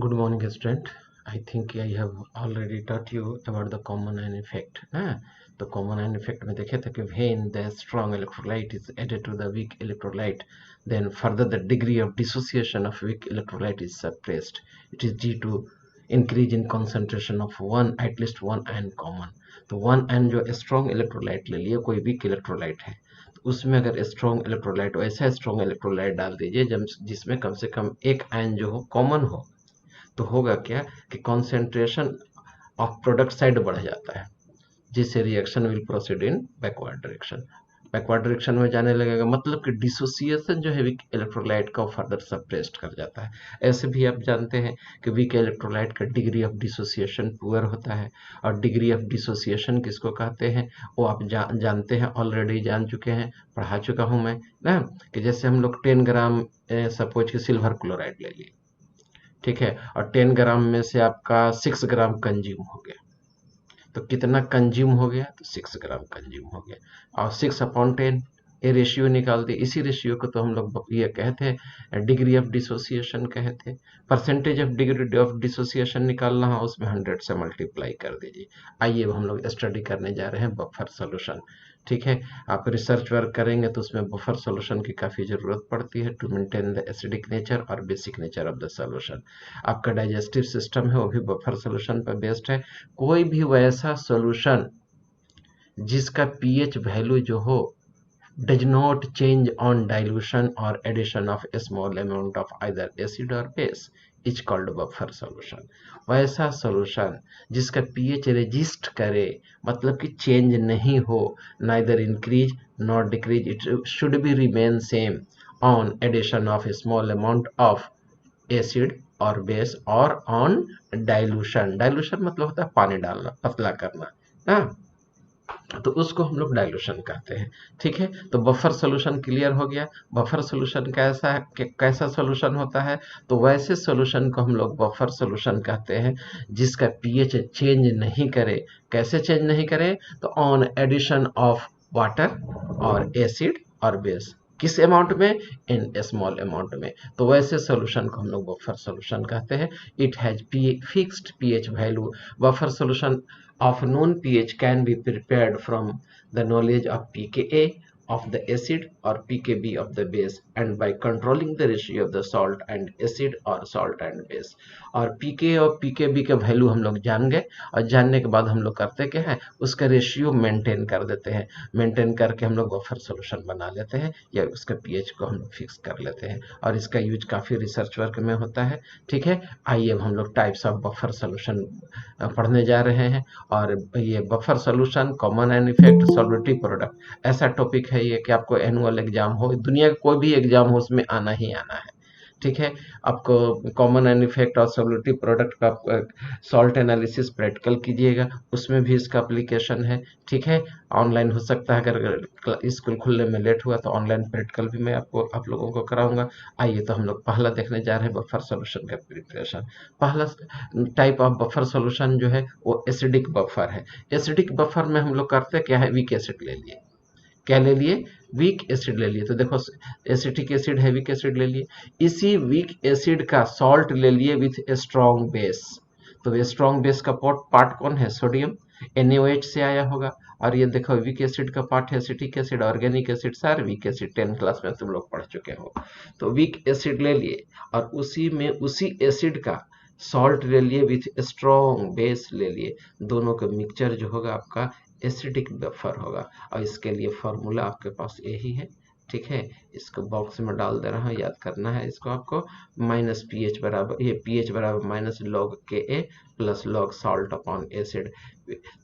Good morning, student. I think I have already taught you about the common ion effect. The common ion effect में देखे थे कि when the strong electrolyte is added to the weak electrolyte, then further the degree of dissociation of weak electrolyte is suppressed. It is due to increase in concentration of at least one ion common. तो one ion जो strong electrolyte ले लिया, कोई weak electrolyte है, तो उसमें अगर strong electrolyte वैसा स्ट्रॉन्ग इलेक्ट्रोलाइट डाल दीजिए जिसमें कम से कम एक आयन जो हो कॉमन हो, तो होगा क्या कि कॉन्सेंट्रेशन ऑफ प्रोडक्ट साइड बढ़ जाता है, जिससे reaction will proceed in backward direction में जाने लगेगा। मतलब कि डिसोसिएशन जो है वीक इलेक्ट्रोलाइट का फर्दर सप्रेस्ड कर जाता है। ऐसे भी आप जानते हैं कि वीक इलेक्ट्रोलाइट का डिग्री ऑफ डिसोसिएशन पुअर होता है, और डिग्री ऑफ डिसोसिएशन किसको कहते हैं वो आप जानते हैं, ऑलरेडी जान चुके हैं, पढ़ा चुका हूं मैं ना, कि जैसे हम लोग 10 ग्राम सपोज कि सिल्वर क्लोराइड ले लिए, ठीक है, और 10 ग्राम में से आपका 6 ग्राम कंज्यूम हो गया, तो कितना कंज्यूम हो गया, तो 6 ग्राम कंज्यूम हो गया, और 6/10 ये रेशियो निकाल दिए। इसी रेशियो को तो हम लोग ये कहते हैं डिग्री ऑफ डिसोसिएशन कहते हैं। Percentage of degree of dissociation निकालना हो, उसमें 100 से मल्टीप्लाई कर दीजिए। आइए अब हम लोग स्टडी करने जा रहे हैं बफर सोल्यूशन। ठीक है, आप रिसर्च वर्क करेंगे तो उसमें बफर सोल्यूशन की काफ़ी ज़रूरत पड़ती है to maintain the acidic nature और basic nature of the solution. आपका डाइजेस्टिव सिस्टम है वो भी बफर सोल्यूशन पर बेस्ड है। कोई भी वैसा सोल्यूशन जिसका पीएच वैल्यू जो हो does not change on dilution or addition of a small amount of either acid or base is called buffer solution। वैसा solution जिसका pH रेजिस्ट करे, मतलब कि चेंज नहीं हो, neither increase nor decrease, it should be remain same on addition of a small amount of acid or base or on dilution मतलब होता है पानी डालना, पतला करना ना, तो उसको हम लोग डाइल्यूशन कहते हैं। ठीक है, तो बफर सोल्यूशन क्लियर हो गया। बफर सोल्यूशन कैसा सोल्यूशन होता है, तो वैसे सोल्यूशन को हम लोग बफर सोल्यूशन कहते हैं जिसका पीएच चेंज नहीं करे। कैसे चेंज नहीं करे, तो ऑन एडिशन ऑफ वाटर और एसिड और बेस, किस अमाउंट में, इन स्मॉल अमाउंट में, तो वैसे सोल्यूशन को हम लोग बफर सोल्यूशन कहते हैं। It has fixed pH value. Buffer solution of known pH can be prepared from the knowledge of pKa of the acid or pKb of the base, and by controlling the ratio of the salt and acid or salt and base। और pK और pKb का value हम लोग जान गए, और जानने के बाद हम लोग करते क्या है, उसका रेशियो मेंटेन कर देते हैं। मेंटेन करके हम लोग बफर सोल्यूशन बना लेते हैं, या उसका पीएच को हम लोग फिक्स कर लेते हैं, और इसका यूज काफ़ी रिसर्च वर्क में होता है। ठीक है, आइए अब हम लोग टाइप्स ऑफ बफर सोल्यूशन पढ़ने जा रहे हैं। और ये buffer solution, common ion effect, solubility product, ऐसा टॉपिक है ये कि आपको एनुअल एग्जाम हो, दुनिया का कोई भी एग्जाम हो, उसमें आना ही आना है। ठीक है, आपको कॉमन आयन इफेक्ट और सॉल्वेटिव प्रोडक्ट का सॉल्ट एनालिसिस प्रैक्टिकल कीजिएगा, उसमें भी इसका एप्लीकेशन है। ठीक है, ऑनलाइन हो सकता है, अगर स्कूल खुलने में लेट हुआ तो ऑनलाइन प्रैक्टिकल भी मैं आप लोगों को कराऊंगा। आइए तो हम लोग पहला देखने जा रहे हैं बफर सोल्यूशन का प्रिपरेशन। पहला टाइप ऑफ बफर सोल्यूशन जो है वो एसिडिक बफर है। एसिडिक बफर में हम लोग करते क्या है, वीक एसिड ले लिए, क्या ले लिए, वीक एसिड ले लिए। तो देखो एसिटिक एसिड है, वीक एसिड ले लिए, इसी वीक एसिड का सॉल्ट ले लिए विथ ए स्ट्रॉन्ग बेस। तो स्ट्रॉन्ग बेस का पार्ट कौन है, सोडियम, NaOH से आया होगा। और ये देखो वीक एसिड का पार्ट है एसिटिक एसिड, ऑर्गेनिक एसिड, सारे वीक एसिड 10 क्लास में तुम लोग पढ़ चुके हो। तो वीक एसिड ले लिए, और उसी में उसी एसिड का सॉल्ट ले लिए विथ स्ट्रॉन्ग बेस ले लिए। दोनों का मिक्सचर जो होगा आपका एसिडिक बफर होगा, और इसके लिए फॉर्मूला आपके पास यही है। ठीक है, इसको बॉक्स में डाल दे रहा हूँ, याद करना है इसको आपको। माइनस पीएच बराबर, ये पीएच बराबर minus log Ka plus log salt upon acid.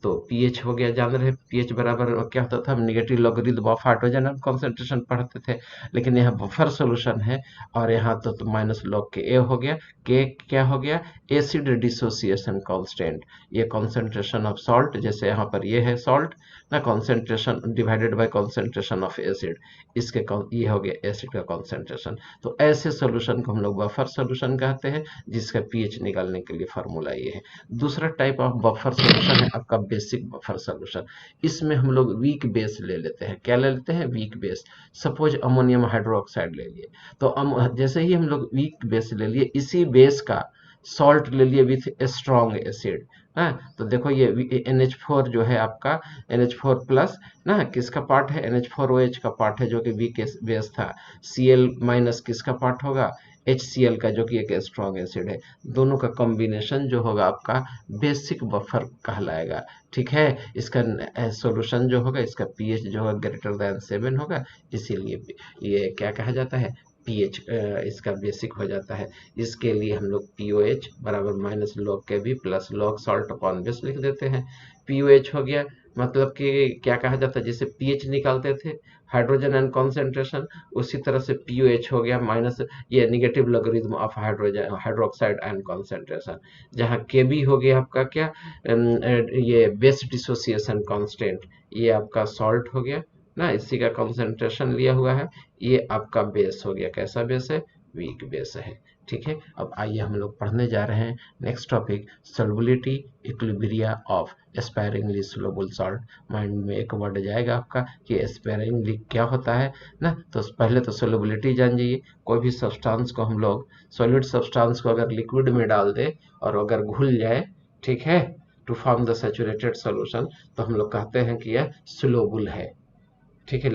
तो पीएच हो गया, जान रहे पीएच बराबर क्या होता था, negative logarithm of hydrogen concentration पढ़ते थे, लेकिन यहाँ बफर सोल्यूशन है, और यहाँ तो माइनस log Ka हो गया। के क्या हो गया, एसिड डिसोसिएशन कांस्टेंट, ये कॉन्सेंट्रेशन ऑफ सॉल्ट, जैसे यहाँ पर ये है सॉल्ट ना, concentration divided by concentration of acid, इसके ये हो गया एसिड का कॉन्सेंट्रेशन। तो ऐसे सोल्यूशन को हम लोग बफर सोल्यूशन कहते हैं, जिसका पीएच निकालने के लिए फार्मूला ये है। दूसरा टाइप ऑफ बफर सोल्यूशन है आपका बेसिक बफर सोल्यूशन। इसमें हम लोग वीक बेस ले लेते हैं। क्या ले लेते हैं, weak base. Suppose ammonium hydroxide ले लिए, तो जैसे ही हम लोग वीक बेस ले लिए, इसी बेस का सॉल्ट ले लिए विथ स्ट्रॉन्ग एसिड। हाँ, तो देखो ये NH4 जो है आपका, NH4 प्लस ना किसका पार्ट है, NH4OH का पार्ट है जो कि वीक बेस था। Cl माइनस किसका पार्ट होगा, HCl का, जो कि एक स्ट्रॉन्ग एसिड है। दोनों का कॉम्बिनेशन जो होगा आपका बेसिक बफर कहलाएगा। ठीक है, इसका सॉल्यूशन जो होगा, इसका pH जो है ग्रेटर देन 7 होगा, इसीलिए ये क्या कहा जाता है, pH इसका बेसिक हो जाता है। इसके लिए हम लोग POH बराबर minus log Kb plus log salt upon base लिख देते हैं। POH हो गया, मतलब कि क्या कहा जाता है, जैसे pH निकालते थे हाइड्रोजन एंड कॉन्सेंट्रेशन, उसी तरह से POH हो गया माइनस ये negative logarithm of hydrogen hydroxide and concentration, जहाँ Kb हो गया आपका क्या, ये बेस डिसोसिएशन कांस्टेंट, ये आपका सॉल्ट हो गया ना, इसी का कंसंट्रेशन लिया हुआ है। ये आपका बेस हो गया, कैसा बेस है, वीक बेस है। ठीक है, अब आइए हम लोग पढ़ने जा रहे हैं next topic, solubility equilibria of sparingly soluble salt. Mind में एक वर्ड जाएगा आपका कि एस्पायरिंगली क्या होता है ना, तो पहले तो सोलुबिलिटी जान जाइए। कोई भी सब्सटेंस को हम लोग, सॉलिड सब्सटेंस को अगर लिक्विड में डाल दे और अगर घुल जाए, ठीक है, to form the saturated solution, तो हम लोग कहते हैं कि यह सोलुबल है। ठीक है,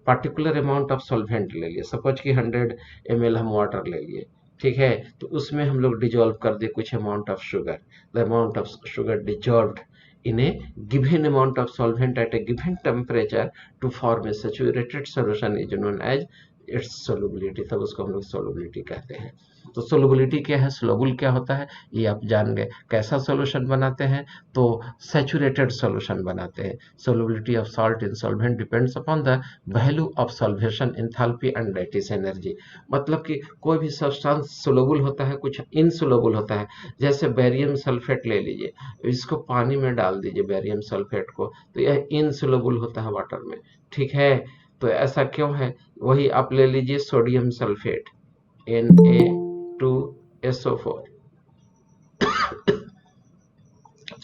पार्टिकुलर अमाउंट ऑफ सॉल्वेंट ले लिए, सपोज कि 100 ml हम वाटर ले लिए, ठीक है, तो उसमें हम लोग डिजोल्व कर दिए कुछ amount of sugar, the amount of sugar dissolved in a given amount of solvent at a given temperature to form a saturated solution is known as its solubility, तब उसको हम लोग solubility कहते हैं। तो solubility क्या है, soluble क्या होता है, ये आप जान गए। कैसा solution बनाते हैं, तो saturated solution बनाते हैं। solubility of salt in solvent depends upon the value of solvation enthalpy and lattice energy, मतलब कि कोई भी सब्सटेंस सोलुबल होता है, कुछ इनसोलुबल होता है। जैसे बेरियम सल्फेट ले लीजिए, इसको पानी में डाल दीजिए बेरियम सल्फेट को, तो यह इनसोलुबल होता है वाटर में। ठीक है, तो ऐसा क्यों है, वही आप ले लीजिए सोडियम सल्फेट Na2SO4,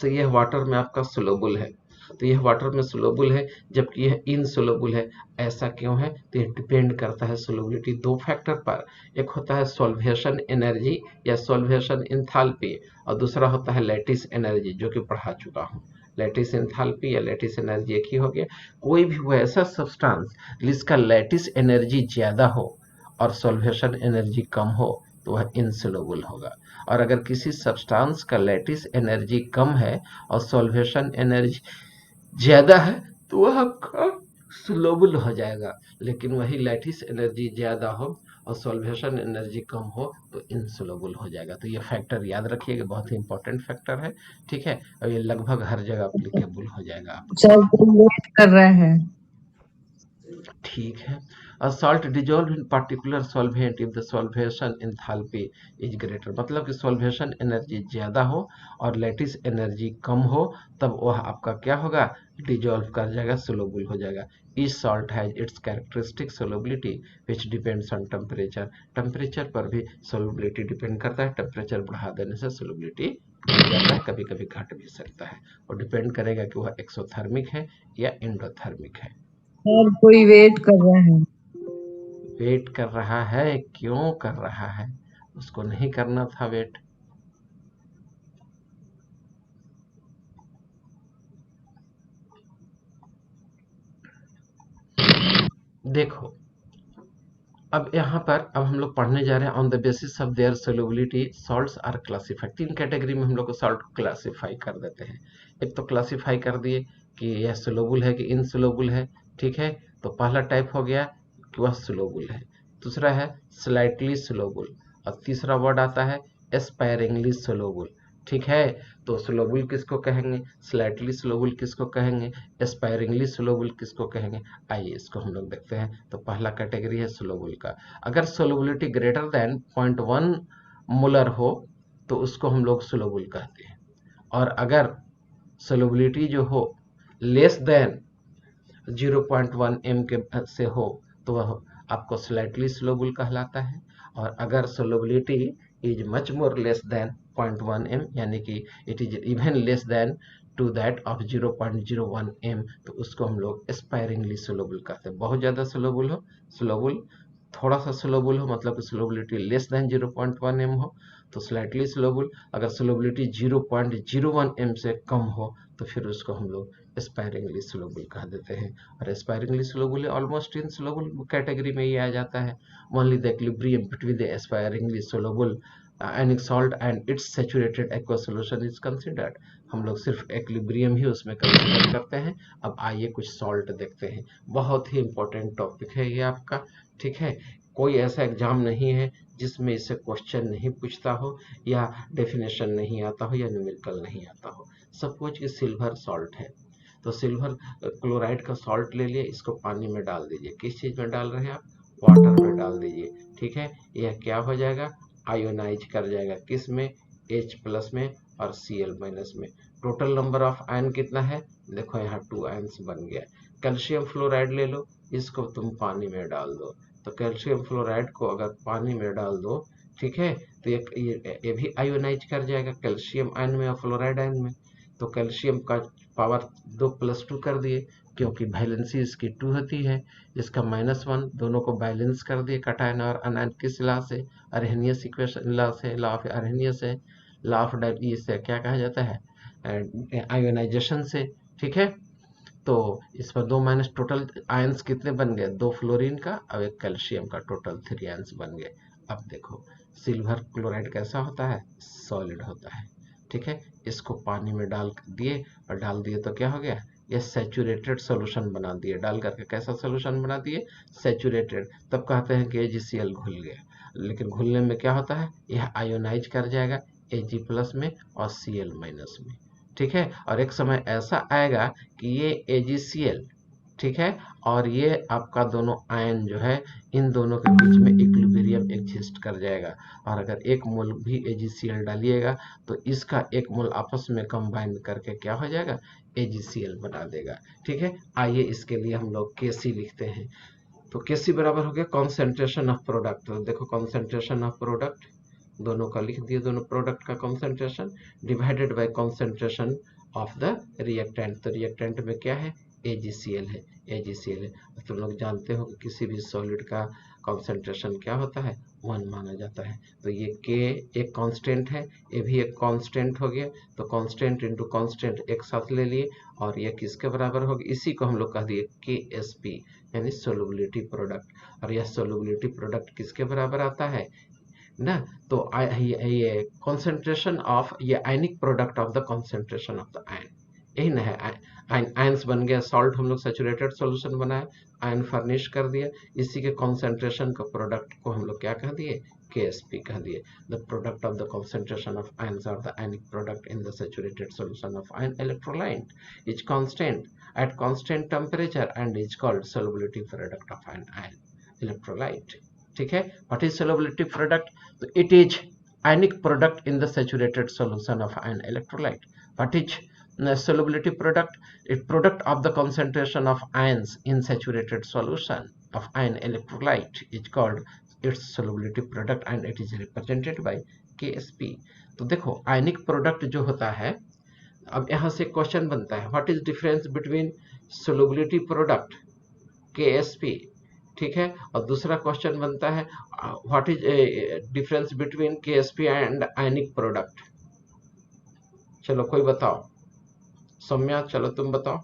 तो यह वाटर में आपका सोलुबल है, तो यह वाटर में सोलुबल है जबकि यह इनसोलुबल है। ऐसा क्यों है, तो यह डिपेंड करता है सोलुबिलिटी दो फैक्टर पर, एक होता है सॉल्वेशन एनर्जी या सॉल्वेशन एंथैल्पी, और दूसरा होता है लैटिस एनर्जी, जो कि पढ़ा चुका हूँ। लैटिस एंथैल्पी या लैटिस एनर्जी एक ही हो गया। कोई भी वैसा सब्सटेंस जिसका लैटिस एनर्जी ज्यादा हो और सॉल्वेशन एनर्जी कम हो, तो वह इनसोलुबल होगा। और अगर किसी सब्सटेंस का लैटिस एनर्जी कम है और सॉल्वेशन एनर्जी ज्यादा है, तो वह सोलुबल हो जाएगा। लेकिन वही लैटिस एनर्जी ज्यादा हो और सॉल्वेशन एनर्जी कम हो, तो इनसोलुबल हो जाएगा। तो ये फैक्टर याद रखिएगा, बहुत ही इंपॉर्टेंट फैक्टर है। ठीक है, और ये लगभग हर जगह अप्लीकेबल हो जाएगा आपको। सब वेट कर रहे हैं। ठीक है, a salt dissolved in particular solvent if the solvation enthalpy is greater, मतलब कि सॉल्वेशन एनर्जी ज्यादा हो और लैटिस एनर्जी कम हो, तब वह आपका क्या होगा, डिजोल्व कर जाएगा, सोलुबल हो जाएगा। Each salt has its characteristic solubility which depends on temperature, temperature पर भी solubility डिपेंड करता है। टेम्परेचर बढ़ा देने से solubility बढ़ जाता है, कभी कभी घट भी सकता है, और डिपेंड करेगा कि वह एक्सोथर्मिक है या एंडोथर्मिक है। और कोई वेट कर रहे हैं। वेट कर रहा है, क्यों कर रहा है, उसको नहीं करना था वेट। देखो, अब यहाँ पर अब हम लोग पढ़ने जा रहे हैं, on the basis of their solubility salts are classified. तीन कैटेगरी में हम लोग को सॉल्ट क्लासिफाई कर देते हैं। एक तो क्लासिफाई कर दिए कि यह सोलुबल है कि इनसोलुबल है। ठीक है, तो पहला टाइप हो गया कि वह सोलुबल है, दूसरा है स्लाइटली सोलुबल, और तीसरा वर्ड आता है एस्पायरिंगली सोलुबल। ठीक है, तो सोलुबल किसको कहेंगे, स्लाइटली सोलुबल किसको कहेंगे, एस्पायरिंगली सोलुबल किसको कहेंगे। आइए इसको हम लोग देखते हैं। तो पहला कैटेगरी है सोलुबल का, अगर सोलुबिलिटी ग्रेटर देन 0.1 मोलर हो तो उसको हम लोग सोलुबल कहते हैं, और अगर सोलुबिलिटी जो हो लेस देन 0.1 m के से हो तो वह आपको स्लाइटली सोलुबल कहलाता है, और अगर solubility is much more less than 0.1 m, यानी कि it is even less than to that of 0.01 m, तो उसको हम लोग एस्पायरिंगली सोलुबल कहते हैं। बहुत ज़्यादा सोलुबल हो, सोलुबल थोड़ा सा सोलुबल हो, मतलब कि सोलुबिलिटी लेस देन 0.1 m हो, तो स्लाइटली सोलुबल, अगर सोलबिलिटी 0.01 m से कम हो तो फिर उसको हम लोग एस्पायरिंगली सोलुबल कह देते हैं। और sparingly soluble almost insoluble category में ही आ जाता है। Only the equilibrium between the sparingly soluble ionic salt and its saturated aqueous solution is considered. हम लोग सिर्फ इक्विलिब्रियम ही उसमें कंसिडर करते हैं। अब आइए कुछ सॉल्ट देखते हैं। बहुत ही इंपॉर्टेंट टॉपिक है ये आपका, ठीक है। कोई ऐसा एग्जाम नहीं है जिसमें इससे क्वेश्चन नहीं पूछता हो या डेफिनेशन नहीं आता हो या न्यूमेरिकल नहीं आता हो। सपोज कि सिल्वर सॉल्ट है, तो सिल्वर क्लोराइड का सॉल्ट ले लिए, इसको पानी में डाल दीजिए। किस चीज में डाल रहे हैं आप? वाटर में डाल दीजिए, ठीक है। यह क्या हो जाएगा? आयोनाइज कर जाएगा। किस में? H+ में और Cl- में। टोटल नंबर ऑफ आयन कितना है? देखो यहाँ 2 आयन्स बन गया। कैल्शियम फ्लोराइड ले लो, इसको तुम पानी में डाल दो, तो कैल्शियम फ्लोराइड को अगर पानी में डाल दो, ठीक है, तो ये भी आयोनाइज कर जाएगा कैल्शियम आयन में और फ्लोराइड आयन में। तो कैल्शियम का पावर 2+2 कर दिए, क्योंकि वैलेंसी इसकी 2 होती है, इसका -1, दोनों को बैलेंस कर दिए कैटायन और अनायन किस लॉ से? अरहेनियस इक्वेशन लॉ से, लॉ ऑफ अरहेनियस है, लॉ ऑफ से क्या कहा जाता है? आयोनाइजेशन से, ठीक है। तो इस पर 2 माइनस, टोटल आयंस कितने बन गए? 2 फ्लोरीन का और 1 कैल्शियम का, टोटल 3 आयंस बन गए। अब देखो सिल्वर क्लोराइड कैसा होता है? सॉलिड होता है, ठीक है। इसको पानी में डाल दिए, और डाल दिए तो क्या हो गया? ये सैचुरेटेड सॉल्यूशन बना दिए। डाल करके कैसा सॉल्यूशन बना दिए? सैचुरेटेड। तब कहते हैं कि AgCl घुल गया, लेकिन घुलने में क्या होता है? यह आयोनाइज कर जाएगा Ag+ में और Cl- में, ठीक है। और एक समय ऐसा आएगा कि ये AgCl, ठीक है, और ये आपका दोनों आयन जो है, इन दोनों के बीच में इक्विलिब्रियम एग्जिस्ट कर जाएगा। और अगर एक मोल भी AgCl डालिएगा तो इसका एक मोल आपस में कंबाइन करके क्या हो जाएगा? AgCl बना देगा, ठीक है। आइए इसके लिए हम लोग Kc लिखते हैं। तो Kc बराबर हो गया कॉन्सेंट्रेशन ऑफ प्रोडक्ट। तो देखो कॉन्सेंट्रेशन ऑफ प्रोडक्ट दोनों का लिख दिए, दोनों प्रोडक्ट का concentration divided by concentration of the reactant. तो रिएक्टेंट में क्या है? AgCl है, AgCl है। तुम लोग जानते हो कि किसी भी सॉलिड का कॉन्सेंट्रेशन क्या होता है? 1 माना जाता है। तो ये K एक कांस्टेंट है, ये भी एक कांस्टेंट हो गया। तो कांस्टेंट इंटू कांस्टेंट एक साथ ले लिए, और ये किसके बराबर होगी? इसी को हम लोग कह दिए KSP, यानी सोलुबिलिटी प्रोडक्ट। और यह सोलुबिलिटी प्रोडक्ट किसके बराबर आता है ना? तो ये कॉन्सेंट्रेशन ऑफ, ये ionic product of the concentration of the ion, यही ना है। आयन्स बन गया, सॉल्ट हम लोग सैचुरेटेड सॉल्यूशन बनाए, आयन फर्निश कर दिया, इसी के कॉन्सेंट्रेशन का प्रोडक्ट को हम लोग क्या कह दिए? KSP कह दिए। The product of the concentration of ions और the ionic product in the saturated solution of ion electrolyte is constant at constant temperature and is called solubility product of an ion electrolyte, ठीक है। what is solubility product? तो it is ionic product in the saturated solution of ion electrolyte. what is solubility product? It product of the concentration of ions in saturated solution of ion electrolyte is called its solubility product and it is represented by KSP. तो देखो ionic product जो होता है, अब यहाँ से question बनता है, what is difference between solubility product KSP, ठीक है। और दूसरा क्वेश्चन बनता है, what is difference between KSP and ionic product. चलो कोई बताओ, सौम्या चलो तुम बताओ।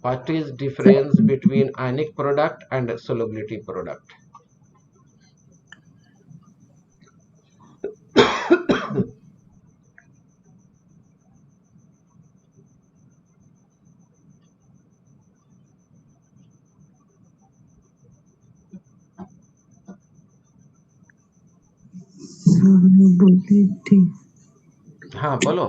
What is difference between ionic product and solubility product? solubility हाँ बोलो।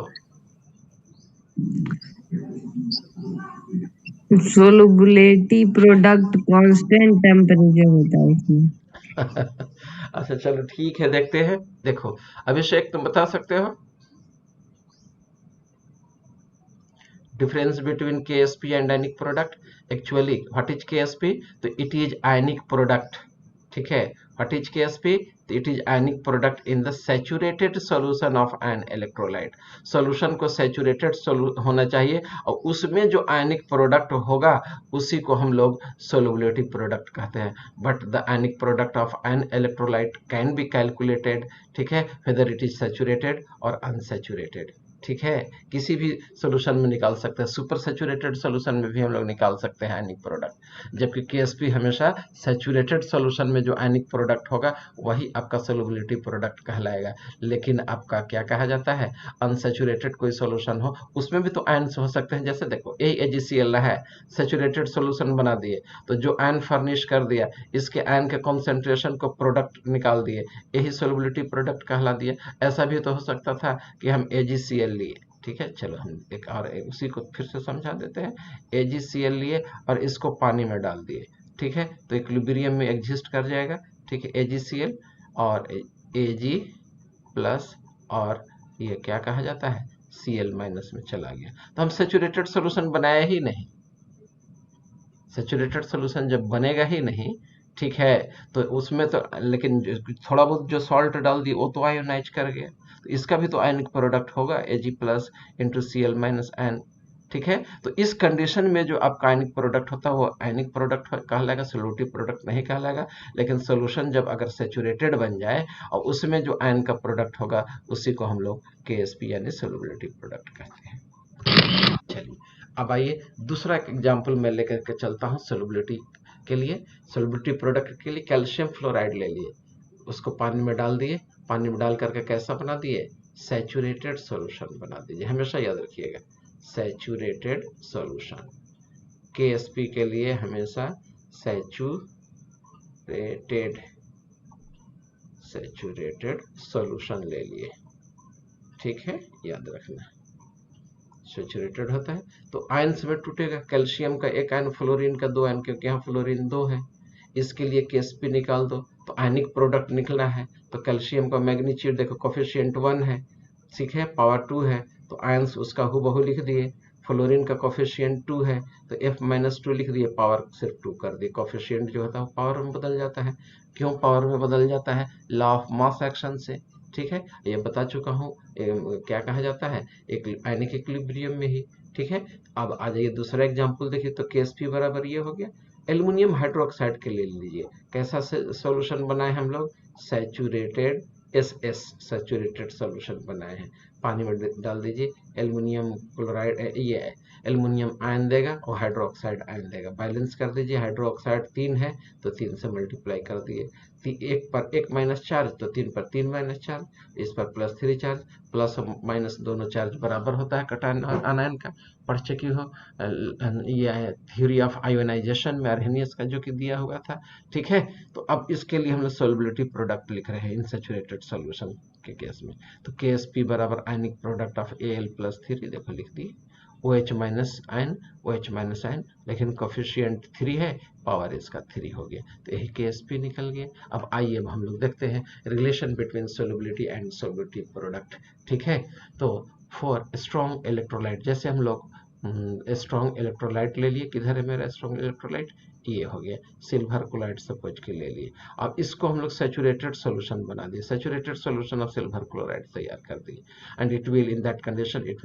solubility प्रोडक्ट कांस्टेंट टेम्परेचर होता है इसमें। अच्छा चलो ठीक है, देखते हैं। देखो अभिषेक तुम बता सकते हो difference between KSP and ionic product? Actually what is KSP? तो it is ionic product, ठीक है। what is KSP? तो it is ionic product in the saturated solution of an electrolyte. Solution को सैचुरेटेड होना चाहिए और उसमें जो आयनिक प्रोडक्ट होगा उसी को हम लोग सोलुबिलिटी प्रोडक्ट कहते हैं। But the ionic product of an electrolyte can be calculated, ठीक है, वेदर इट इज सैचुरेटेड और अनसैचुरेटेड, ठीक है, किसी भी सोल्यूशन में निकाल सकते हैं। सुपर सैचुरेटेड सोल्यूशन में भी हम लोग निकाल सकते हैं आयनिक प्रोडक्ट, जबकि केएसपी हमेशा सैचुरेटेड सोल्यूशन में जो आयनिक प्रोडक्ट होगा वही आपका सोलुबिलिटी प्रोडक्ट कहलाएगा। लेकिन आपका क्या कहा जाता है, अनसैचुरेटेड कोई सोल्यूशन हो उसमें भी तो आयन्स हो सकते हैं। जैसे देखो AgCl है, सैचुरेटेड सोल्यूशन बना दिए तो जो आयन फर्निश कर दिया इसके आयन के कॉन्सेंट्रेशन को प्रोडक्ट निकाल दिए, यही सोलुबिलिटी प्रोडक्ट कहला दिए। ऐसा भी तो हो सकता था कि हम AgCl लिए, ठीक है, चलो हम उसी को फिर से समझा देते हैं। AgCl लिए और इसको पानी में डाल दिए, ठीक है, तो इक्विलिब्रियम में एग्जिस्ट कर जाएगा, ठीक है, AgCl और Ag प्लस और ये क्या कहा जाता है Cl माइनस में चला गया, तो हम सैचुरेटेड सोल्यूशन बनाया ही नहीं। सैचुरेटेड सोल्यूशन जब बनेगा ही नहीं, ठीक है, तो उसमें तो लेकिन थोड़ा बहुत जो सॉल्ट डाल दी वो तो आयोनाइज कर गया, तो इसका भी तो आयनिक प्रोडक्ट होगा Ag plus into Cl minus ion, ठीक है। तो इस कंडीशन में जो आपका आयनिक प्रोडक्ट होता है वो आयनिक प्रोडक्ट कहलाएगा, सोल्यूटिव प्रोडक्ट नहीं कहलाएगा। लेकिन सोल्यूशन जब अगर सैचुरेटेड बन जाए और उसमें जो आयन का प्रोडक्ट होगा उसी को हम लोग KSP यानी सोल्युबिलिटी प्रोडक्ट कहते हैं। चलिए अब आइए दूसरा एग्जाम्पल मैं लेकर के चलता हूँ सोल्युबिलिटी के लिए। सोल्युबिलिटी प्रोडक्ट के लिए कैल्शियम फ्लोराइड ले लिए, उसको पानी में डाल दिए, पानी में डाल करके कैसा बना दिए, सैचुरेटेड सॉल्यूशन बना दीजिए। हमेशा याद रखिएगा सैचुरेटेड सॉल्यूशन, KSP के लिए हमेशा सैचुरेटेड सॉल्यूशन ले लिए, ठीक है, याद रखना सैचुरेटेड होता है तो आयंस में टूटेगा। कैल्शियम का एक आयन, फ्लोरीन का दो आयन, क्योंकि यहाँ फ्लोरीन 2 है, इसके लिए KSP निकाल दो तो आयनिक प्रोडक्ट निकलना है। तो कैल्शियम का मैग्नीट्यूड देखो कोफिशिएंट 1 है, ठीक है, पावर 2 है तो आयंस उसका हूबहू लिख दिए। फ्लोरीन का कोफिशिएंट 2 है तो F-2 लिख दिए, पावर सिर्फ 2 कर दिए। कोफिशिएंट जो होता है पावर में बदल जाता है। क्यों पावर में बदल जाता है, लॉ ऑफ मास एक्शन से, ठीक है, ये बता चुका हूँ। क्या कहा जाता है, एक आयनिक इक्विलिब्रियम में ही, ठीक है। अब आ जाइए दूसरा एग्जांपल देखिए, तो KSP बराबर ये हो गया। एल्युमिनियम हाइड्रोक्साइड के ले लीजिए, कैसा सॉल्यूशन बनाए हम लोग, सैचुरेटेड SS सैचुरेटेड सॉल्यूशन बनाए हैं। पानी में डाल दीजिए, एल्युमिनियम क्लोराइड ये एल्युमिनियम आयन देगा और हाइड्रोक्साइड आयन देगा, बैलेंस कर दीजिए। हाइड्रोक्साइड 3 है तो 3 से मल्टीप्लाई कर दिए, 1 पर 1 माइनस चार्ज तो 3 पर 3 माइनस चार्ज, इस पर +3 चार्ज, प्लस और माइनस दोनों चार्ज बराबर होता है कटायन और आनायन का, पढ़ चुकी हो। ये थ्योरी ऑफ आयोनाइजेशन में अर्हेनियस का जो कि दिया हुआ था, ठीक है। तो अब इसके लिए हम लोग सोल्युबिलिटी प्रोडक्ट लिख रहे हैं इनसैचुरेटेड सॉल्यूशन के केस में, तो KSP बराबर आयनिक प्रोडक्ट ऑफ Al+3, देखो लिख दी, OH minus ion, OH minus ion, लेकिन कोफिशिएंट 3 है, पावर इसका 3 हो गया, तो यही KSP निकल गया। अब आइए अब हम लोग देखते हैं relation between solubility and solubility product, ठीक है। तो फॉर स्ट्रॉन्ग इलेक्ट्रोलाइट, जैसे हम लोग स्ट्रॉन्ग इलेक्ट्रोलाइट ले लिए, किधर है मेरा स्ट्रॉन्ग इलेक्ट्रोलाइट, ये हो गया सिल्वर क्लोराइड सपोज के ले लिए। अब इसको हम लोग सैचुरेटेड सॉल्यूशन बना दिए, saturated solution of silver chloride तैयार कर दिए, and it will in that condition it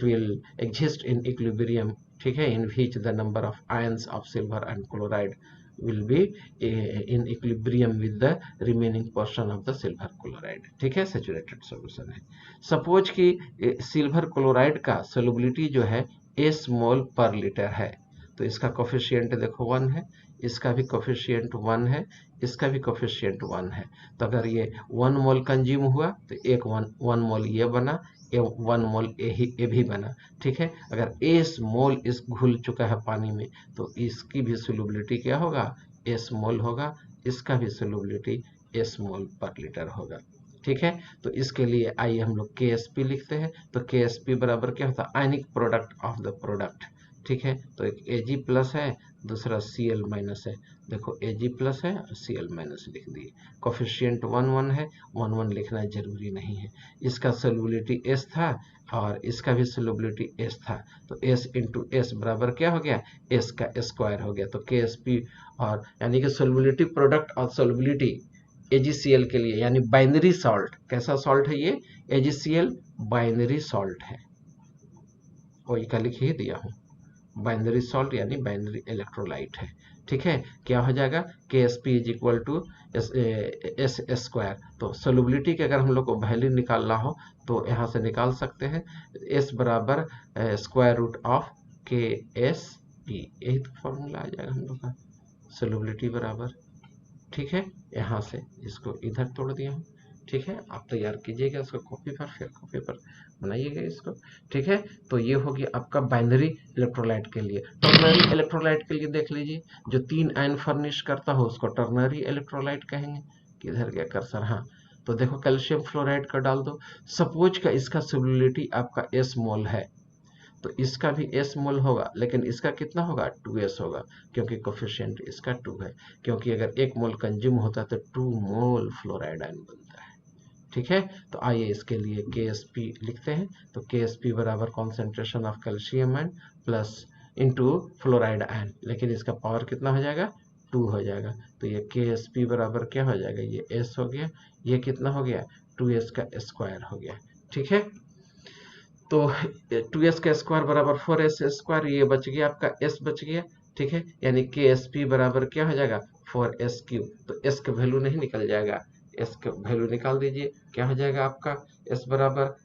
will exist in equilibrium, ठीक है, in which the number of ions of silver and chloride will be in equilibrium with the remaining portion of the silver chloride, ठीक है, saturated solution है। Suppose कि silver chloride का solubility जो है S मोल पर लीटर है, तो इसका कोफिशिएंट देखो 1 है, इसका भी कोफिशिएंट 1 है, इसका भी कोफिशिएंट 1 है, तो अगर ये 1 मोल कंज्यूम हुआ तो एक 1 मोल ये बना, 1 मोल ए भी बना, ठीक है। अगर S मोल इस घुल चुका है पानी में तो इसकी भी सोल्युबिलिटी क्या होगा, S मोल होगा, इसका भी सोल्युबिलिटी S मोल पर लीटर होगा, ठीक है। तो इसके लिए आइए हम लोग KSP लिखते हैं, तो KSP बराबर क्या होता है, ionic product of the product, ठीक है। तो एक Ag प्लस है, दूसरा Cl माइनस है, देखो Ag प्लस है और Cl माइनस लिख दिए। कोफिशिएंट 1 है, 1 लिखना जरूरी नहीं है। इसका सोल्युबिलिटी S था और इसका भी सोल्युबिलिटी S था, तो S इंटू S बराबर क्या हो गया, S का स्क्वायर हो गया। तो KSP और यानी कि सोल्युबिलिटी प्रोडक्ट और सोल्युबिलिटी AgCl के लिए, यानी बाइनरी सॉल्ट। कैसा सॉल्ट है ये? AgCl बाइनरी सॉल्ट है, वही का लिख ही दिया हूँ, बाइनरी सॉल्ट यानी बाइनरी इलेक्ट्रोलाइट है। ठीक है, क्या हो जाएगा? KSP is equal to S square. तो सोलबिलिटी के अगर हम लोग को वैल्यू निकालना हो तो यहाँ से निकाल सकते हैं, S बराबर स्क्वायर रूट ऑफ KSP, यही तो फॉर्मूला आ जाएगा हम लोग का, सोलबिलिटी बराबर। ठीक है, यहाँ से इसको इधर तोड़ दिया हूँ। ठीक है, आप तैयार कीजिएगा इसको कॉपी पर, फिर कॉपी पर बनाइएगा इसको। ठीक है, तो ये हो गया आपका बाइनरी इलेक्ट्रोलाइट के लिए। टर्नरी इलेक्ट्रोलाइट के लिए देख लीजिए, जो 3 आयन फर्निश करता हो उसको टर्नरी इलेक्ट्रोलाइट कहेंगे। किधर गया कर्सर? हाँ, तो देखो कैल्शियम फ्लोराइड का डाल दो। सपोज का इसका सोलबिलिटी आपका S मोल है, तो इसका भी S मोल होगा, लेकिन इसका कितना होगा? 2S होगा, क्योंकि कोफिशिएंट इसका 2 है। क्योंकि अगर 1 मोल कंज्यूम होता है तो 2 मोल फ्लोराइड आयन बनता है। ठीक है, तो आइए इसके लिए KSP लिखते हैं। तो KSP बराबर concentration of calcium ion plus into fluoride ion, लेकिन इसका पावर कितना हो जाएगा? 2 हो जाएगा। तो ये KSP बराबर क्या हो जाएगा? ये S हो गया, ये कितना हो गया? 2S का स्क्वायर हो गया। ठीक है, तो 2S का स्क्वायर बराबर 4S स्क्वायर, ये बच गया आपका S बच गया। ठीक है, यानी KSP बराबर क्या हो जाएगा? 4S cube. तो S का वैल्यू नहीं निकल जाएगा, S का वैल्यू निकाल दीजिए, क्या हो जाएगा आपका? S बराबर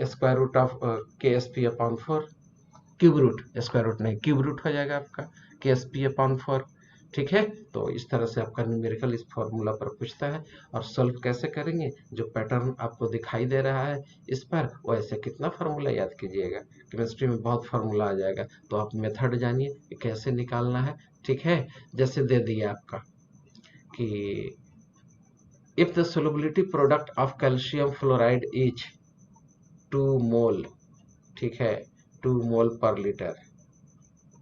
square root of KSP upon 4, cube root, square root नहीं, क्यूब रूट हो जाएगा आपका KSP अपॉन 4। ठीक है, तो इस तरह से आपका न्यूमेरिकल इस फॉर्मूला पर पूछता है। और सॉल्व कैसे करेंगे? जो पैटर्न आपको दिखाई दे रहा है इस पर, वैसे कितना फार्मूला याद कीजिएगा, केमिस्ट्री में बहुत फार्मूला आ जाएगा। तो आप मेथड जानिए कि कैसे निकालना है। ठीक है, जैसे दे दिया आपका कि if the solubility product of calcium fluoride is 2 मोल, ठीक है, 2 मोल पर लीटर,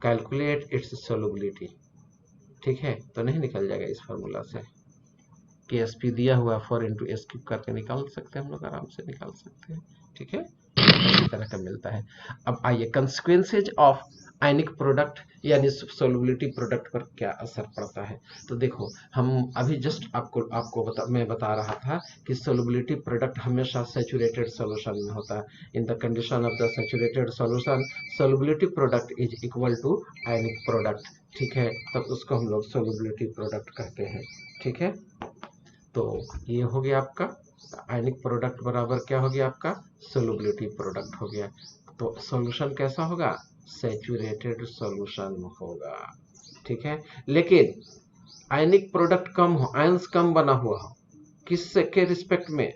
कैलकुलेट इट्स सोलबिलिटी। ठीक है, तो नहीं निकल जाएगा इस फार्मूला से। KSP दिया हुआ 4 इंटू एस क्यूब करके निकाल सकते हैं हम लोग, आराम से निकाल सकते हैं। ठीक है, इसी तरह का मिलता है। अब आइए कंसिक्वेंसेज ऑफ आयनिक प्रोडक्ट यानी सोलबिलिटी प्रोडक्ट पर क्या असर पड़ता है। तो देखो, हम अभी जस्ट मैं बता रहा था कि सोलबिलिटी प्रोडक्ट हमेशा सैचुरेटेड सॉल्यूशन में होता है। In the condition of the saturated solution solubility product is equal to ionic product. ठीक है, तब उसको हम लोग सोलबिलिटी प्रोडक्ट कहते हैं। ठीक है, तो ये हो गया आपका आयनिक प्रोडक्ट बराबर क्या हो गया? आपका सोलबिलिटी प्रोडक्ट हो गया। तो सॉल्यूशन कैसा होगा? सैचुरेटेड सॉल्यूशन होगा। ठीक है, लेकिन आयनिक प्रोडक्ट कम हो, आयंस कम बना हुआ हो, किससे के रिस्पेक्ट में?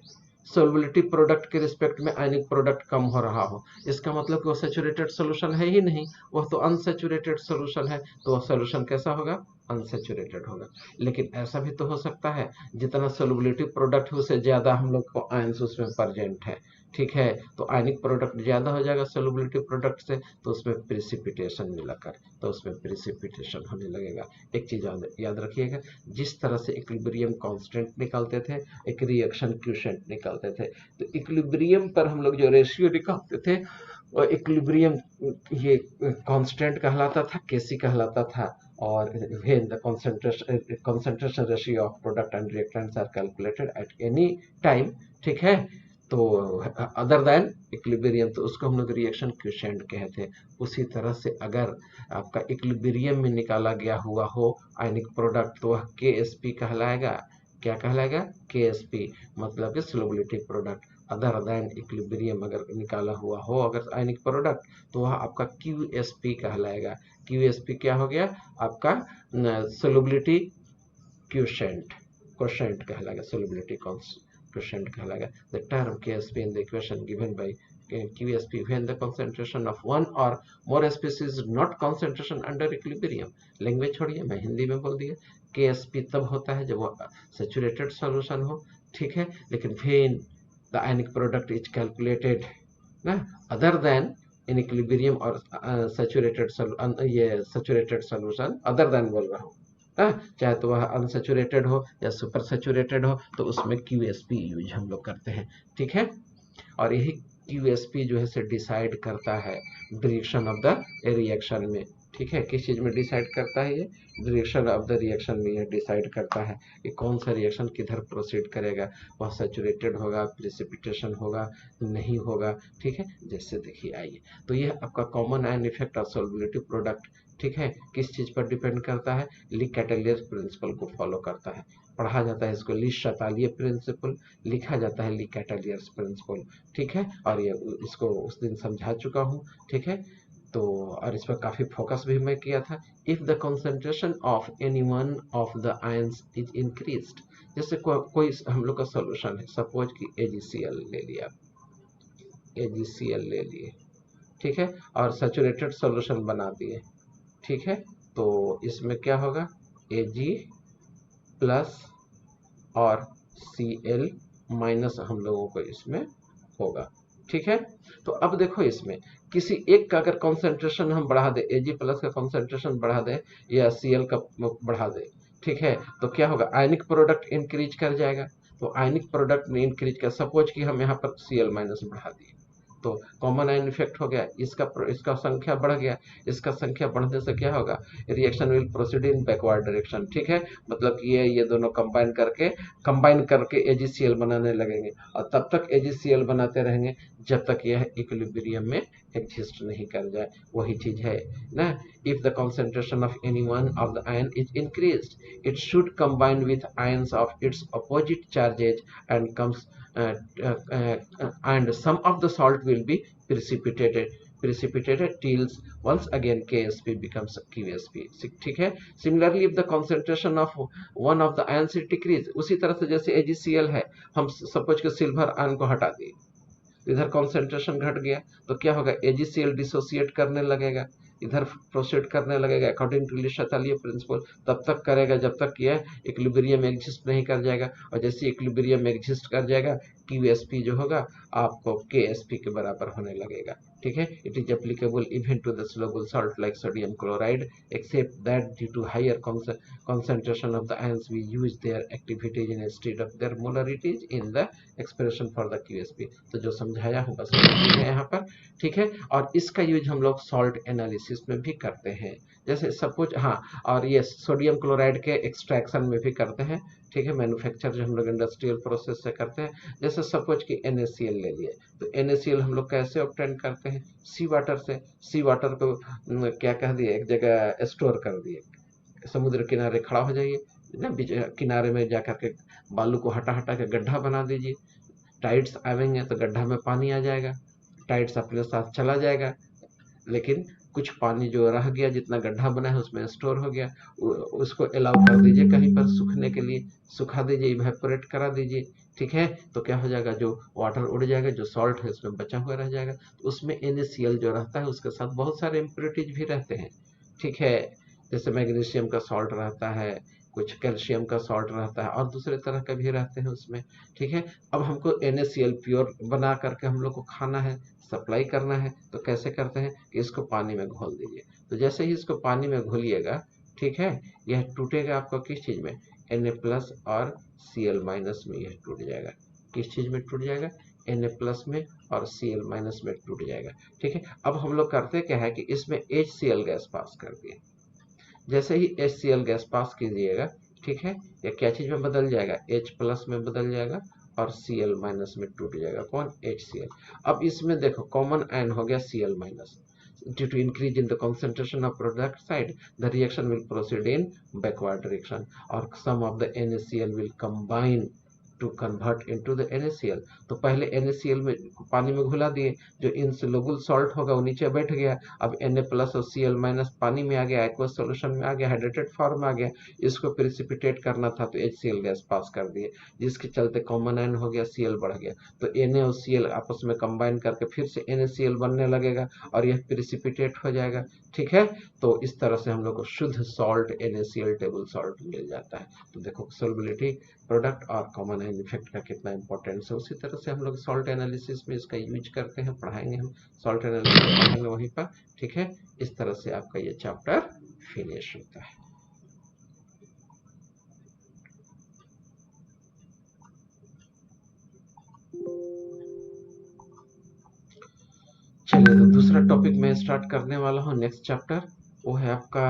सोलबिलिटी प्रोडक्ट के रिस्पेक्ट में आयनिक प्रोडक्ट कम हो रहा हो, इसका मतलब कि वो सैचुरेटेड सॉल्यूशन है ही नहीं, वह तो अनसैचुरेटेड सॉल्यूशन है। तो वह सॉल्यूशन कैसा होगा? अनसैचुरेटेड होगा। लेकिन ऐसा भी तो हो सकता है जितना सोलबिलिटी प्रोडक्ट है उससे ज्यादा हम लोग को आयंस उसमें प्रेजेंट है। ठीक है, तो आयनिक प्रोडक्ट ज्यादा हो जाएगा सोलबिलिटी प्रोडक्ट से, तो उसमें प्रिसिपिटेशन मिलाकर, तो उसमें प्रिसिपिटेशन होने लगेगा। एक चीज याद रखिएगा, जिस तरह से इक्विलिब्रियम कांस्टेंट निकालते थे, एक रिएक्शन क्वोशिएंट निकालते थे, तो इक्विलिब्रियम पर हम लोग जो रेशियो निकालते थे वो इक्विलिब्रियम ये कांस्टेंट कहलाता था, Kc कहलाता था। और when the concentration ratio of product and reactants are calculated at any time, ठीक है, तो अदर देन इक्विलिब्रियम, तो उसको हम लोग रिएक्शन क्वोशिएंट कहते हैं। उसी तरह से अगर आपका इक्विलिब्रियम में निकाला गया हुआ हो आयनिक प्रोडक्ट, तो वह KSP कहलाएगा। क्या कहलाएगा? KSP, मतलब कि solubility product. Other than equilibrium अगर निकाला हुआ हो अगर आयनिक प्रोडक्ट, तो वह आपका QSP कहलाएगा। QSP क्या हो गया? आपका सोलबिलिटी क्वोशिएंट, क्वोशिएंट कहलाएगा, सोलबिलिटी क्वोशिएंट कहलाएगा। The term KSP in the equation given by QSP when the concentration of one or more species is not concentration under equilibrium। Language छोड़िए, मैं हिंदी में बोल दिया। KSP तब होता है जब वो सैचुरेटेड सॉल्यूशन हो। ठीक है, लेकिन when the ionic product is calculated ना other than in equilibrium और सैचुरेटेड सॉल्यूशन अदर देन बोल रहा हूँ, चाहे तो वह अनसैचुरेटेड हो या सुपर सैचुरेटेड हो, तो उसमें QSP यूज हम लोग करते हैं। ठीक है, और यही QSP जो है से डिसाइड करता है डायरेक्शन ऑफ द रिएक्शन में। ठीक है, किस चीज में डिसाइड करता है ये, डायरेक्शन ऑफ द रिएक्शन में ये डिसाइड करता है कि कौन सा रिएक्शन किधर प्रोसीड करेगा, वह सैचुरेटेड होगा, प्रिसिपिटेशन होगा, नहीं होगा। ठीक है, जैसे देखिए आइए, तो ये आपका कॉमन आयन इफेक्ट और सोलबिलिटी प्रोडक्ट, ठीक है, किस चीज पर डिपेंड करता है, ली कैटेलियर प्रिंसिपल को फॉलो करता है। पढ़ा जाता है इसको ली शतालिय प्रिंसिपल, लिखा जाता है ली कैटेलियर्स प्रिंसिपल। ठीक है, और ये इसको उस दिन समझा चुका हूँ। ठीक है, तो और इस पर काफी फोकस भी मैं किया था। If the concentration of any one of the ions is increased, जैसे कोई हम लोग का सॉल्यूशन है, सपोज कि एजीसीएल ले लिया, एजीसीएल ले लिए, ठीक है, और सैचुरेटेड सॉल्यूशन बना दिए। ठीक है, तो इसमें क्या होगा, Ag प्लस और Cl माइनस हम लोगों को इसमें होगा। ठीक है, तो अब देखो इसमें किसी एक का अगर कॉन्सेंट्रेशन हम बढ़ा दे, Ag प्लस का कॉन्सेंट्रेशन बढ़ा दे या Cl का बढ़ा दे, ठीक है, तो क्या होगा, आयनिक प्रोडक्ट इंक्रीज कर जाएगा। तो आयनिक प्रोडक्ट में इंक्रीज कर, सपोज कि हम यहाँ पर Cl माइनस बढ़ा दिए, तो कॉमन आयन इफेक्ट हो गया, इसका संख्या बढ़ गया, इसका संख्या बढ़ने से क्या होगा, reaction will proceed in backward direction. ठीक है, मतलब कि ये दोनों कंबाइन करके एजीसीएल बनाने लगेंगे, और तब तक एजीसीएल बनाते रहेंगे जब तक यह इक्विलिब्रियम में एग्जिस्ट नहीं कर जाए। वही चीज है ना, if the concentration of any one of the ion is increased, it should combine with ions of its opposite charges and comes and some of the salt will be precipitated till once again KSP becomes QSP। ठीक है, similarly if the concentration of one of the ions is decrease, उसी तरह से जैसे AgCl है, हम suppose के silver ion को हटा दिए, इधर कॉन्सेंट्रेशन घट गया, तो क्या होगा, AgCl डिसोसिएट करने लगेगा, इधर प्रोसीड करने लगेगा अकॉर्डिंग टू ली शतालिय प्रिंसिपल, तब तक करेगा जब तक यह इक्विलिब्रियम एग्जिस्ट नहीं कर जाएगा, और जैसे इक्विलिब्रियम एग्जिस्ट कर जाएगा, QSP जो होगा आपको KSP के बराबर होने लगेगा। ठीक है, it is applicable even to the soluble salt like sodium chloride except that due to higher concentration of the ions we use their activities instead of their molarities in the expression for the QSP। तो जो समझाया हूँ बस है यहाँ पर। ठीक है, और इसका यूज हम लोग सॉल्ट एनालिसिस में भी करते हैं, जैसे सपोज, हाँ, और ये सोडियम क्लोराइड के एक्सट्रैक्शन में भी करते हैं। ठीक है, मैन्युफैक्चर जो हम लोग इंडस्ट्रियल प्रोसेस से करते हैं, जैसे सपोज कि NaCl ले लिए, तो NaCl हम लोग कैसे ऑब्टेन करते हैं, सी वाटर से। सी वाटर को क्या कह दिए, एक जगह स्टोर कर दिए, समुद्र किनारे खड़ा हो जाइए ना, किनारे में जाकर के बालू को हटा हटा के गड्ढा बना दीजिए, टाइड्स आवेंगे तो गड्ढा में पानी आ जाएगा, टाइड्स अपने साथ चला जाएगा, लेकिन कुछ पानी जो रह गया, जितना गड्ढा बना है उसमें स्टोर हो गया, उसको अलाउ कर दीजिए कहीं पर सूखने के लिए, सुखा दीजिए, इवेपोरेट करा दीजिए। ठीक है, तो क्या हो जाएगा, जो वाटर उड़ जाएगा, जो सॉल्ट है उसमें बचा हुआ रह जाएगा, तो उसमें NaCl जो रहता है उसके साथ बहुत सारे इम्प्योरिटीज भी रहते हैं। ठीक है, जैसे मैग्नीशियम का सॉल्ट रहता है, कुछ कैल्शियम का सॉल्ट रहता है, और दूसरे तरह के भी रहते हैं उसमें। ठीक है, अब हमको NaCl प्योर बना करके हम लोग को खाना है, सप्लाई करना है, तो कैसे करते हैं कि इसको पानी में घोल दीजिए, तो जैसे ही इसको पानी में घोलिएगा, ठीक है, यह टूटेगा आपको किस चीज में, Na प्लस और Cl माइनस में यह टूट जाएगा। किस चीज में टूट जाएगा, Na प्लस में और Cl माइनस में टूट जाएगा। ठीक है, अब हम लोग करते क्या है कि इसमें HCl गैस पास कर दिए, जैसे ही HCl गैस पास कीजिएगा, ठीक है, या क्या चीज में बदल जाएगा, H प्लस में बदल जाएगा, और Cl माइनस में टूट जाएगा, कौन, HCl। अब इसमें देखो कॉमन आयन हो गया Cl minus, due to increase in the concentration of product side the reaction will proceed in backward direction, or some of the NaCl will combine to convert into the NaCl। तो पहले NaCl में पानी में घुला दिए, जो insoluble salt होगा वो नीचे बैठ गया, अब Na प्लस और Cl माइनस पानी में आ गया, एक्वस सॉल्यूशन में आ गया, हाइड्रेटेड फॉर्म में आ गया, इसको प्रिसिपिटेट करना था तो HCl गैस पास कर दिए, जिसके चलते कॉमन आयन हो गया, Cl बढ़ गया, तो Na और Cl आपस में कंबाइन करके फिर से NaCl बनने लगेगा, और यह प्रिसिपिटेट हो जाएगा। ठीक है, तो इस तरह से हम लोग को शुद्ध सॉल्ट NaCl टेबल सॉल्ट मिल जाता है। तो देखो सोलबिलिटी प्रोडक्ट और कॉमन आयन इफेक्ट का कितना इंपॉर्टेंस है, उसी तरह से हम लोग सॉल्ट एनालिसिस में इसका यूज करते हैं, पढ़ाएंगे हम सॉल्ट एनालिसिस पढ़ेंगे वहीं पर। ठीक है, इस तरह से आपका ये चैप्टर फिनिश होता है। चलिए, तो दूसरा टॉपिक मैं स्टार्ट करने वाला हूँ, नेक्स्ट चैप्टर वो है आपका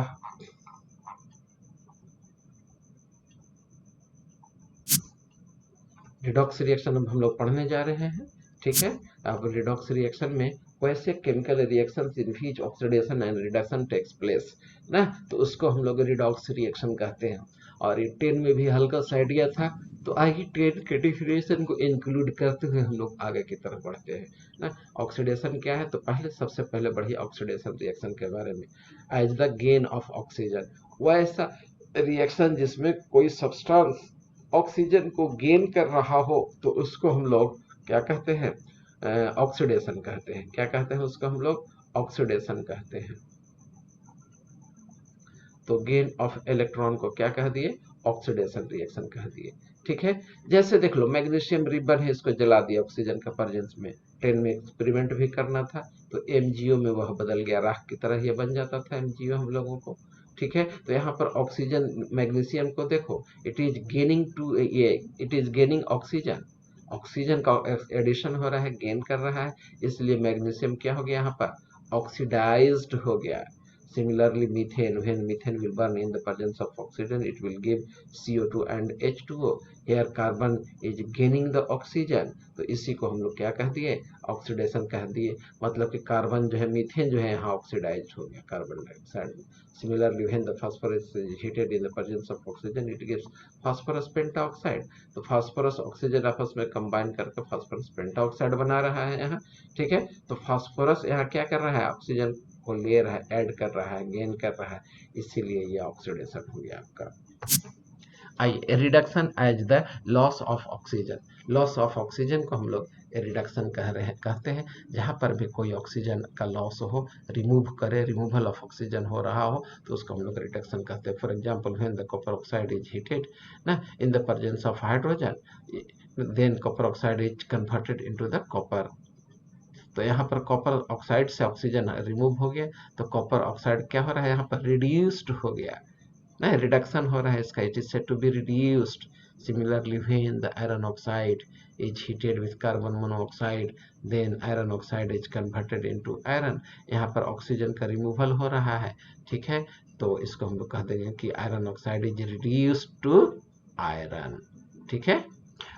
रिडॉक्स रिएक्शन अब हम लोग पढ़ने जा रहे हैं। ठीक है, अब रिडॉक्स रिएक्शन में वैसे chemical reaction in which oxidation and reduction takes place ना, तो उसको हम लोग रिडॉक्स रिएक्शन कहते हैं। और ये 10 में भी हल्का सा आइडिया था, तो आइए 10 के डेफिनेशन को इंक्लूड करते हुए हम लोग आगे की तरफ बढ़ते हैं ना। ऑक्सीडेशन क्या है, तो सबसे पहले बढ़िए ऑक्सीडेशन रिएक्शन के बारे में। As the gain of oxygen, वैसा रिएक्शन जिसमें कोई सब्सटेंस ऑक्सीजन को गेन कर रहा हो, तो उसको हम लोग क्या कहते हैं, ऑक्सीडेशन कहते हैं। क्या कहते हैं उसको हम लोग, ऑक्सीडेशन कहते हैं। तो गेन ऑफ इलेक्ट्रॉन को क्या कह दिए, ऑक्सीडेशन रिएक्शन कह दिए। ठीक है, जैसे देख लो मैग्नीशियम रिबन है, इसको जला दिया ऑक्सीजन का प्रेजेंस में। 10 में एक्सपेरिमेंट भी करना था, तो एमजीओ में वह बदल गया, राख की तरह ये बन जाता था एमजीओ हम लोगों को। ठीक है, तो यहाँ पर ऑक्सीजन मैग्नीशियम को देखो, इट इज गेनिंग टू ये, it is gaining oxygen, oxygen का एडिशन हो रहा है, गेन कर रहा है, इसलिए मैग्नीशियम क्या हो गया यहाँ पर, ऑक्सीडाइज्ड हो गया। Similarly, methane, when methane will burn in the presence of oxygen, it will give CO2 and H2O. Here carbon is gaining the oxygen, तो इसी को हम लोग क्या कह दिए, ऑक्सीडेशन कह दिए। मतलब कि कार्बन जो है, मीथेन जो है यहाँ ऑक्सीडाइज हो गया कार्बन डाइऑक्साइड में। Similarly, when the phosphorus is heated in the presence of oxygen, it gives phosphorus pentoxide. तो फास्फोरस ऑक्सीजन आपस में कंबाइन करके फास्फोरस पेंटाऑक्साइड बना रहा है यहाँ। ठीक है, तो फास्फोरस यहाँ क्या कर रहा है, ऑक्सीजन को ले रहा है, ऐड कर रहा है, गेन कर रहा है, इसीलिए ये ऑक्सीडेशन हो गया आपका। I reduction as the loss of oxygen, loss of oxygen को हम लोग रिडक्शन कहते हैं, जहाँ पर भी कोई ऑक्सीजन का लॉस हो, रिमूव करे, रिमूवल ऑफ ऑक्सीजन हो रहा हो, तो उसको हम लोग रिडक्शन कहते हैं। For example, when the copper oxide is heated ना in the presence of hydrogen, then copper oxide is converted into the copper. तो यहाँ पर कॉपर ऑक्साइड से ऑक्सीजन रिमूव हो गया, तो कॉपर ऑक्साइड क्या हो रहा है, यहाँ पर रिड्यूस्ड हो गया ना, रिडक्शन हो रहा है इसका, it is said to be reduced. Similarly when the iron oxide is heated with carbon monoxide, then iron oxide is converted into iron, यहाँ पर ऑक्सीजन का रिमूवल हो रहा है। ठीक है, तो इसको हम लोग कह देंगे कि iron oxide is reduced to iron. ठीक है,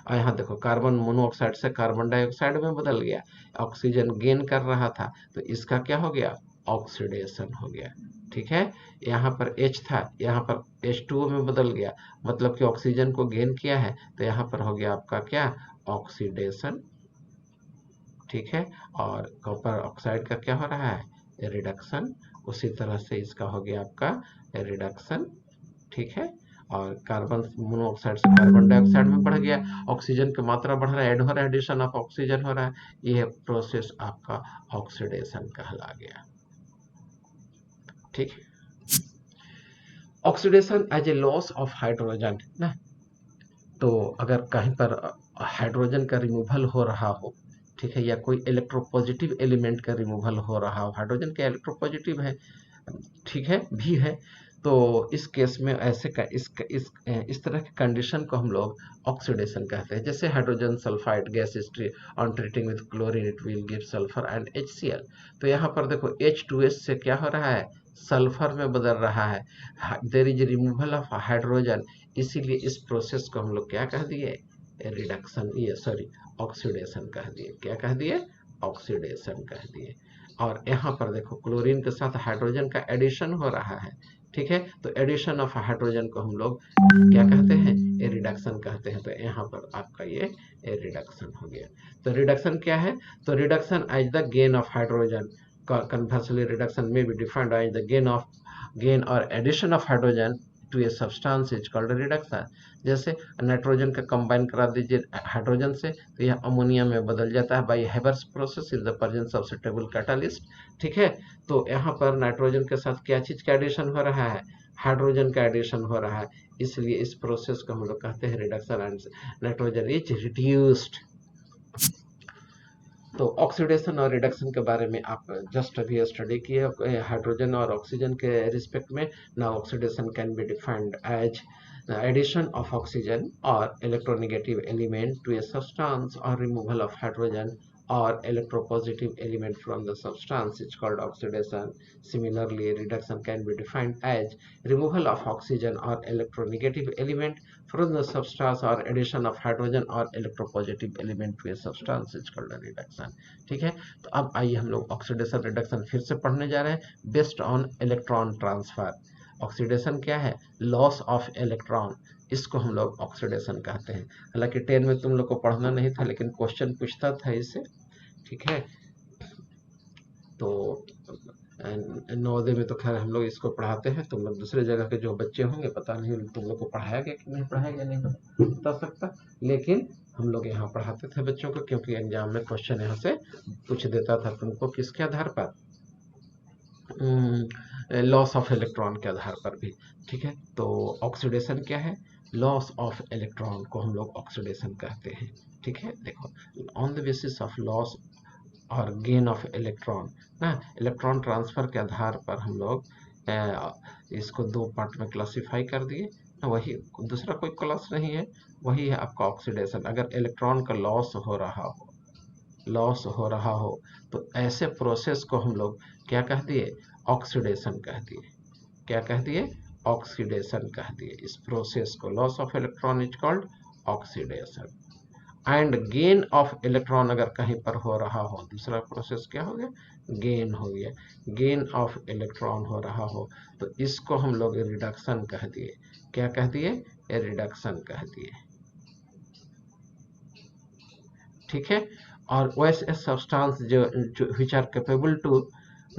और यहाँ देखो कार्बन मोनोऑक्साइड से कार्बन डाइऑक्साइड में बदल गया, ऑक्सीजन गेन कर रहा था, तो इसका क्या हो गया, ऑक्सीडेशन हो गया। ठीक है, यहाँ पर H था, यहाँ पर H2O में बदल गया, मतलब कि ऑक्सीजन को गेन किया है, तो यहाँ पर हो गया आपका क्या, ऑक्सीडेशन। ठीक है, और कॉपर ऑक्साइड का क्या हो रहा है, रिडक्शन। उसी तरह से इसका हो गया आपका रिडक्शन। ठीक है, और कार्बन मोनोऑक्साइड से कार्बन डाइऑक्साइड में बढ़ गया, ऑक्सीजन की मात्रा बढ़ रहा है, ऐड हो रहा है, एडिशन ऑफ ऑक्सीजन हो रहा है, यह प्रोसेस आपका ऑक्सीडेशन कहला गया। ठीक, oxidation as a loss of hydrogen ना, तो अगर कहीं पर हाइड्रोजन का रिमूवल हो रहा हो, ठीक है, या कोई इलेक्ट्रोपॉजिटिव एलिमेंट का रिमूवल हो रहा हो, हाइड्रोजन का इलेक्ट्रोपॉजिटिव है, ठीक है, भी है, तो इस केस में ऐसे का इस तरह की कंडीशन को हम लोग ऑक्सीडेशन कहते हैं। जैसे hydrogen sulphide gas on treating with chlorine it will give sulphur and HCl, तो यहाँ पर देखो H2S से क्या हो रहा है, सल्फर में बदल रहा है, there is removal of hydrogen, इसीलिए इस प्रोसेस को हम लोग क्या कह दिए, रिडक्शन, ये सॉरी ऑक्सीडेशन कह दिए। क्या कह दिए, ऑक्सीडेशन कह दिए। और यहाँ पर देखो क्लोरीन के साथ हाइड्रोजन का एडिशन हो रहा है। ठीक है, तो एडिशन ऑफ हाइड्रोजन को हम लोग क्या कहते हैं, ए रिडक्शन कहते हैं। तो यहाँ पर आपका ये रिडक्शन हो गया। तो रिडक्शन क्या है, तो reduction as the gain of hydrogen, conversely reduction may be defined as the gain or addition of hydrogen to a substance is called reduction। जैसे नाइट्रोजन का कंबाइन करा दीजिए हाइड्रोजन से, तो यह अमोनिया में बदल जाता है by Haber's process in the presence of suitable catalyst. ठीक है, तो यहाँ पर नाइट्रोजन के साथ क्या चीज का एडिशन हो रहा है, हाइड्रोजन का एडिशन हो रहा है, इसलिए इस प्रोसेस को हम लोग कहते हैं reduction and nitrogen is reduced. तो ऑक्सीडेशन और रिडक्शन के बारे में आप जस्ट अभी स्टडी किए हाइड्रोजन और ऑक्सीजन के रिस्पेक्ट में। Now oxidation can be defined as addition of oxygen or electronegative element to a substance or removal of hydrogen or electropositive element from the substance is called oxidation. Similarly, reduction can be defined as removal of oxygen or electronegative element from the substance or addition of hydrogen or electropositive element to a substance is called a reduction. ठीक है, तो अब आइए हम लोग oxidation reduction फिर से पढ़ने जा रहे हैं based on electron transfer. Oxidation क्या है? लॉस ऑफ इलेक्ट्रॉन, इसको हम लोग ऑक्सीडेशन कहते हैं। हालांकि 10 में तुम लोग को पढ़ना नहीं था, लेकिन क्वेश्चन पूछता था इससे, ठीक है। तो नवोदय में तो खैर हम लोग इसको पढ़ाते हैं, तुम लोग दूसरे जगह के जो बच्चे होंगे पता नहीं तुम लोग को पढ़ाया गया कि नहीं पढ़ाया गया, नहीं बता सकता, लेकिन हम लोग यहाँ पढ़ाते थे बच्चों को, क्योंकि एग्जाम में क्वेश्चन यहाँ से पूछ देता था तुमको किसके आधार पर, लॉस ऑफ इलेक्ट्रॉन के आधार पर भी, ठीक है। तो ऑक्सीडेशन क्या है? लॉस ऑफ इलेक्ट्रॉन को हम लोग ऑक्सीडेशन कहते हैं, ठीक है। देखो, on the basis of loss और गेन ऑफ इलेक्ट्रॉन ना, इलेक्ट्रॉन ट्रांसफर के आधार पर हम लोग इसको दो पार्ट में क्लासिफाई कर दिए, वही दूसरा कोई क्लास नहीं है, वही है आपका ऑक्सीडेशन। अगर इलेक्ट्रॉन का लॉस हो रहा हो तो ऐसे प्रोसेस को हम लोग क्या कह दिए? ऑक्सीडेशन कह दिए। क्या कह दिए? ऑक्सीडेशन कह दिए। इस प्रोसेस को loss of electron is called oxidation. And gain of electron अगर कहीं पर हो रहा हो, दूसरा प्रोसेस क्या हो गया? गेन हो गया। गेन ऑफ इलेक्ट्रॉन हो रहा हो तो इसको हम लोग रिडक्शन कह दिए। क्या कह दिए? रिडक्शन कह दिए, ठीक है। और वैसे सब्सटेंस जो which are capable to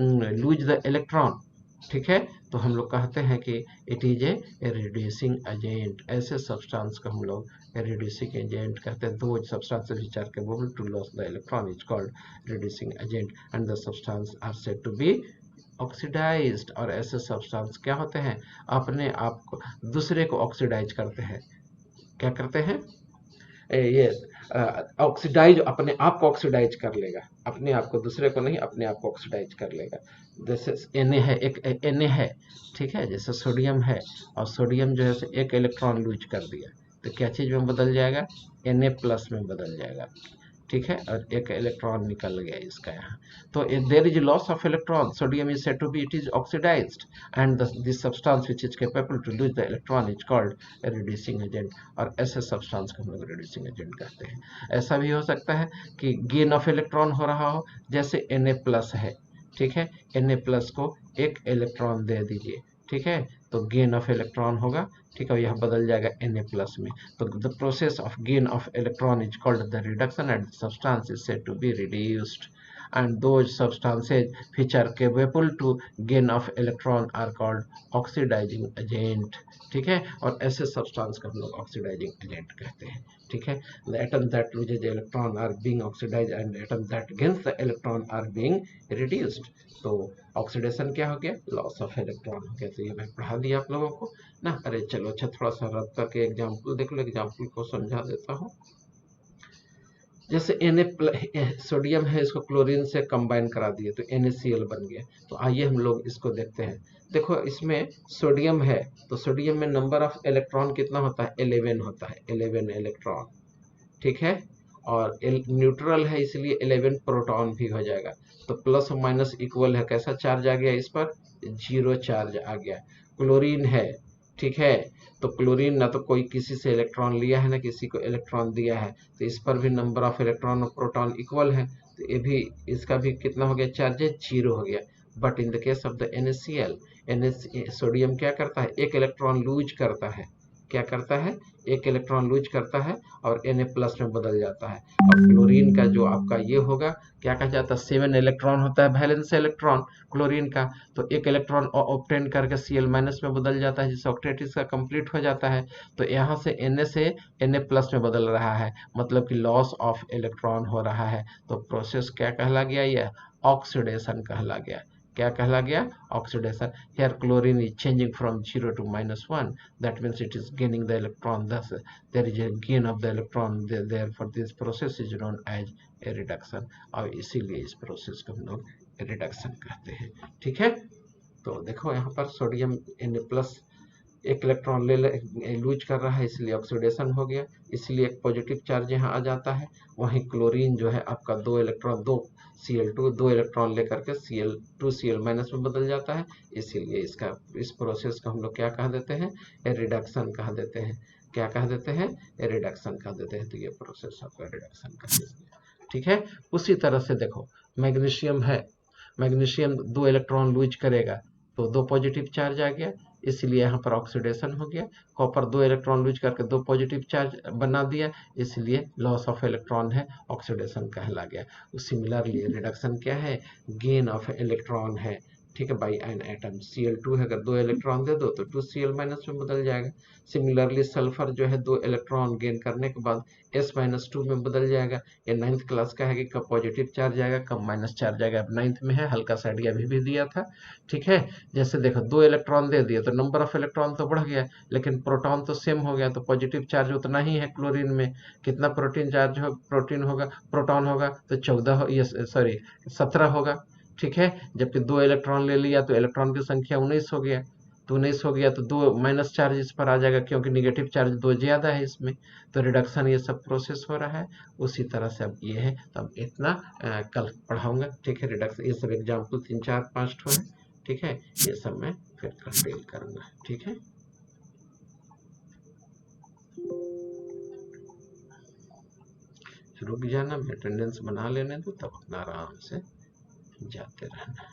lose the electron, ठीक है, तो हम लोग कहते हैं कि it is a reducing agent. ऐसे सब्सटेंस को हम लोग रिड्यूसिंग एजेंट कहते हैं। Those substances which are capable to loss the electron is called reducing agent and the substance are said to be oxidized. और ऐसे सब्सटेंस क्या होते हैं? अपने आप को दूसरे को ऑक्सीडाइज करते हैं। क्या करते हैं? ये ऑक्सीडाइज, अपने आप को ऑक्सीडाइज कर लेगा, अपने आप को, दूसरे को नहीं, अपने आप को ऑक्सीडाइज कर लेगा। जैसे Na है, एक Na है, ठीक है, जैसे सोडियम है, और सोडियम जो है एक इलेक्ट्रॉन लूज कर दिया तो क्या चीज में बदल जाएगा? Na प्लस में बदल जाएगा, ठीक है, और एक इलेक्ट्रॉन निकल गया इसका यहाँ। तो there is loss of electron, sodium is said to be, it is oxidized and this substance which is capable to lose the electron is called a reducing agent. और ऐसे सब्सटेंस को हम लोग रिड्यूसिंग एजेंट कहते हैं। ऐसा भी हो सकता है कि गेन ऑफ इलेक्ट्रॉन हो रहा हो, जैसे Na प्लस है, ठीक है, Na प्लस को एक इलेक्ट्रॉन दे दीजिए, ठीक है, तो गेन ऑफ इलेक्ट्रॉन होगा, ठीक है, यह बदल जाएगा Na प्लस में। तो the process of gain of electron is called the reduction and substance is said to be reduced and those substances which are capable to gain of electron are called oxidizing agent, ठीक है। और ऐसे substance को हम लोग oxidising agent कहते हैं, ठीक है। the atom that loses the electron are being oxidized and the atom that gains the electron are being reduced। तो ऑक्सीडेशन क्या हो गया? लॉस ऑफ इलेक्ट्रॉन हो गया। तो ये मैं पढ़ा दिया आप लोगों को ना। अरे चलो अच्छा, थोड़ा सा रब करके एग्जाम्पल देख लो, एग्जाम्पल को समझा देता हूँ। जैसे Na सोडियम है, इसको क्लोरीन से कंबाइन करा दिए तो NaCl बन गया। तो आइए हम लोग इसको देखते हैं। देखो, इसमें सोडियम है तो सोडियम में नंबर ऑफ इलेक्ट्रॉन कितना होता है? 11 होता है, 11 इलेक्ट्रॉन, ठीक है। और न्यूट्रल है इसलिए 11 प्रोटॉन भी हो जाएगा। तो प्लस और माइनस इक्वल है, कैसा चार्ज आ गया इस पर? 0 चार्ज आ गया। क्लोरीन है, ठीक है, तो क्लोरीन ना तो कोई किसी से इलेक्ट्रॉन लिया है ना किसी को इलेक्ट्रॉन दिया है, तो इस पर भी नंबर ऑफ इलेक्ट्रॉन और प्रोटॉन इक्वल है, तो ये भी, इसका भी कितना हो गया? चार्जेस 0 हो गया। But in the case of the NaCl, sodium क्या करता है? एक इलेक्ट्रॉन लूज करता है। क्या करता है? एक इलेक्ट्रॉन लूज करता है और Na प्लस में बदल जाता है। और क्लोरीन का जो आपका ये होगा, क्या कहा जाता है? 7 इलेक्ट्रॉन होता है, वैलेंस इलेक्ट्रॉन क्लोरीन का, तो एक इलेक्ट्रॉन ऑब्टेन करके Cl माइनस में बदल जाता है, जिससे ऑक्टेट इसका कंप्लीट हो जाता है। तो यहाँ से Na प्लस में बदल रहा है, मतलब कि लॉस ऑफ इलेक्ट्रॉन हो रहा है। तो प्रोसेस क्या कहला गया? यह ऑक्सीडेशन कहला गया। क्या कहला गया? Oxidation. Here chlorine is changing from 0 to -1, that means it is gaining the electron, thus there is a gain of the electron, therefore this process is known as a reduction। और इसीलिए इस process को हम लोग reduction कहते हैं, ठीक है। तो देखो यहाँ पर सोडियम Na प्लस एक इलेक्ट्रॉन लूज कर रहा है, इसलिए ऑक्सीडेशन हो गया, इसलिए एक पॉजिटिव चार्ज यहाँ आ जाता है। वहीं क्लोरीन जो है आपका दो Cl2 दो इलेक्ट्रॉन लेकर के Cl2Cl- में बदल जाता है, इसीलिए इस प्रोसेस को हम लोग क्या कह देते हैं, रिडक्शन कह देते हैं। क्या कह देते हैं, रिडक्शन कह देते हैं। तो ये प्रोसेस आपका रिडक्शन का है। ठीक है। उसी तरह से देखो मैग्नीशियम है, मैग्नीशियम दो इलेक्ट्रॉन लूज करेगा तो दो पॉजिटिव चार्ज आ गया, इसलिए यहाँ पर ऑक्सीडेशन हो गया। कॉपर दो इलेक्ट्रॉन लूज करके दो पॉजिटिव चार्ज बना दिया, इसलिए लॉस ऑफ इलेक्ट्रॉन है, ऑक्सीडेशन कहला गया। सिमिलरली रिडक्शन क्या है, गेन ऑफ इलेक्ट्रॉन है। ठीक है, बाई एन एटम। Cl2 है, अगर दो इलेक्ट्रॉन दे दो तो 2Cl- में बदल जाएगा। सिमिलरली सल्फर जो है दो इलेक्ट्रॉन गेन करने के बाद S-2 में बदल जाएगा। ये 9th क्लास का है कि कब पॉजिटिव चार्ज आएगा कब माइनस चार्ज आएगा, अब 9th में है, हल्का सा आइडिया अभी भी दिया था। ठीक है, जैसे देखो दो इलेक्ट्रॉन दे दिए तो नंबर ऑफ इलेक्ट्रॉन तो बढ़ गया, लेकिन प्रोटॉन तो सेम हो गया, तो पॉजिटिव चार्ज उतना ही है। क्लोरीन में कितना प्रोटीन होगा, प्रोटॉन होगा तो 17 होगा। ठीक है, जबकि दो इलेक्ट्रॉन ले लिया तो इलेक्ट्रॉन की संख्या 19 हो गया, तो 19 हो गया तो दो माइनस चार्ज इस पर आ जाएगा, क्योंकि निगेटिव चार्ज दो ज्यादा है इसमें। तो रिडक्शन ये सब प्रोसेस हो रहा है। उसी तरह से अब ये है, तो अब इतना कल पढ़ाऊंगा। ठीक है, रिडक्शन ये सब एग्जाम्पल 3 4 5 ठो है। ठीक है, ये सब मैं फिर कल डील करूंगा। ठीक है, रुक जाना, अटेंडेंस बना लेने दो, तब अपना आराम से जाते रहना।